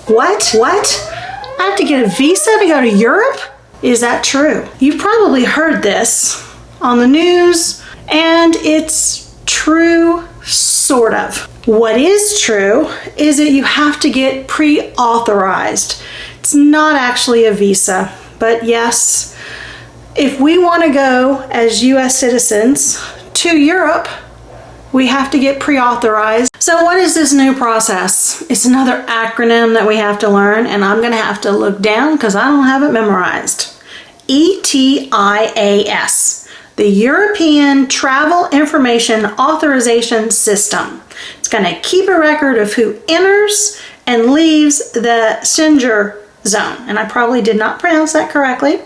What? I have to get a visa to go to Europe? Is that true? You've probably heard this on the news, and it's true, sort of. What is true is that you have to get pre-authorized. It's not actually a visa, but yes, if we want to go as US citizens to Europe, we have to get pre-authorized. So what is this new process? It's another acronym that we have to learn, and I'm going to have to look down because I don't have it memorized. ETIAS, the European Travel Information Authorization System. It's going to keep a record of who enters and leaves the Schengen Zone. And I probably did not pronounce that correctly,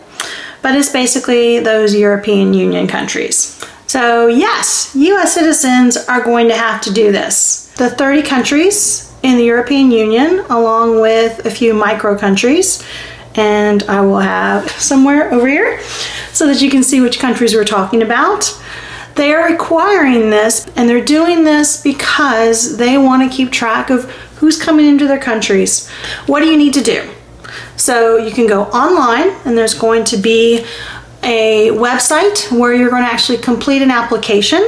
but it's basically those European Union countries. So yes, US citizens are going to have to do this. The 30 countries in the European Union, along with a few micro countries, and I will have somewhere over here so that you can see which countries we're talking about. They are requiring this, and they're doing this because they want to keep track of who's coming into their countries. What do you need to do? So you can go online, and there's going to be a website where you're going to actually complete an application,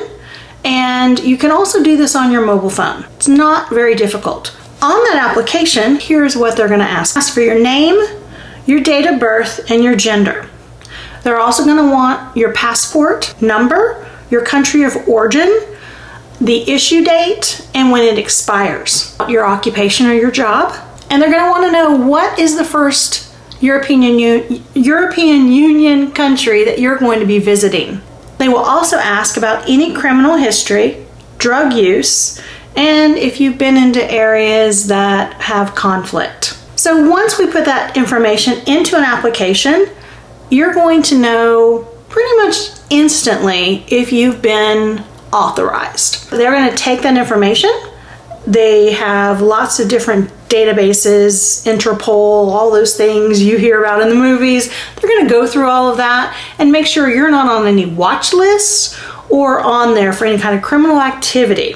and you can also do this on your mobile phone. It's not very difficult. On that application, here's what they're going to ask. Ask for your name, your date of birth, and your gender. They're also going to want your passport number, your country of origin, the issue date, and when it expires, your occupation or your job. And they're going to want to know what is the first European Union country that you're going to be visiting. They will also ask about any criminal history, drug use, and if you've been into areas that have conflict. So once we put that information into an application, you're going to know pretty much instantly if you've been authorized. They're going to take that information. They have lots of different databases, Interpol, all those things you hear about in the movies. They're going to go through all of that and make sure you're not on any watch lists or on there for any kind of criminal activity.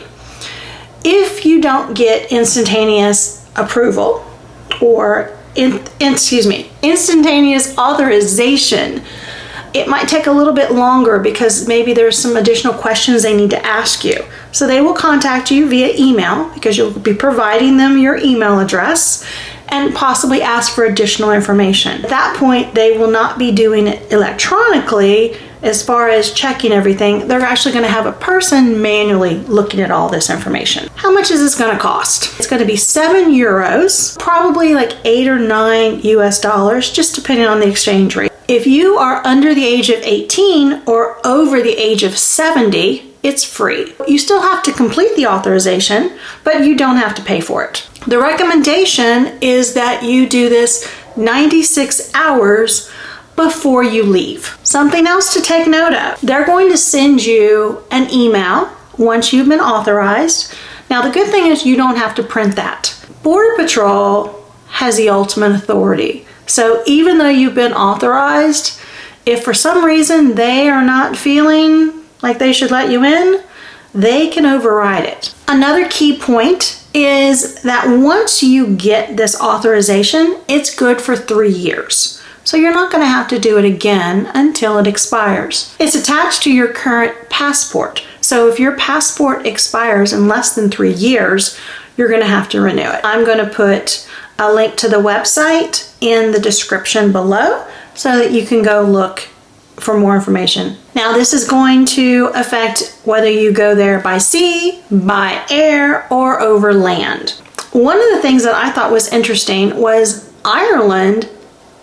If you don't get instantaneous approval or instantaneous authorization, it might take a little bit longer because maybe there's some additional questions they need to ask you. So they will contact you via email because you'll be providing them your email address and possibly ask for additional information. At that point, they will not be doing it electronically as far as checking everything. They're actually going to have a person manually looking at all this information. How much is this going to cost? It's going to be €7, probably like $8 or $9 US, just depending on the exchange rate. If you are under the age of 18 or over the age of 70, it's free. You still have to complete the authorization, but you don't have to pay for it. The recommendation is that you do this 96 hours before you leave. Something else to take note of. They're going to send you an email once you've been authorized. Now, the good thing is you don't have to print that. Border Patrol has the ultimate authority. So even though you've been authorized, if for some reason they are not feeling like they should let you in, they can override it. Another key point is that once you get this authorization, it's good for 3 years. So you're not going to have to do it again until it expires. It's attached to your current passport. So if your passport expires in less than 3 years, you're going to have to renew it. I'm going to put a link to the website in the description below so that you can go look for more information. Now, this is going to affect whether you go there by sea, by air, or over land. One of the things that I thought was interesting was Ireland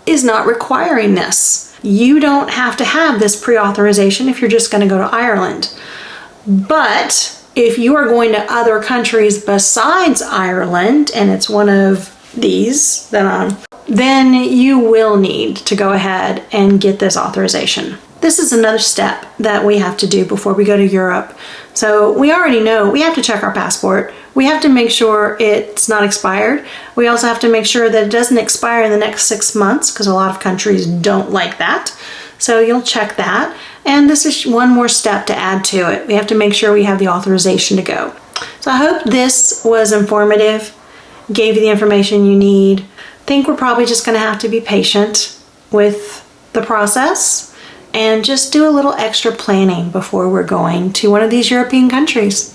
is not requiring this. You don't have to have this pre-authorization if you're just going to go to Ireland. But if you are going to other countries besides Ireland, and it's one of these that then you will need to go ahead and get this authorization. This is another step that we have to do before we go to Europe. So we already know we have to check our passport. We have to make sure it's not expired. We also have to make sure that it doesn't expire in the next 6 months because a lot of countries don't like that. So you'll check that. And this is one more step to add to it. We have to make sure we have the authorization to go. So I hope this was informative. gave you the information you need. Think we're probably just going to have to be patient with the process and just do a little extra planning before we're going to one of these European countries.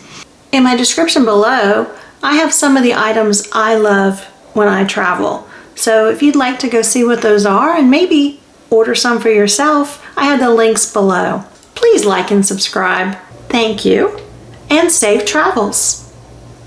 In my description below, I have some of the items I love when I travel. So if you'd like to go see what those are and maybe order some for yourself, I have the links below. Please like and subscribe. Thank you, and safe travels.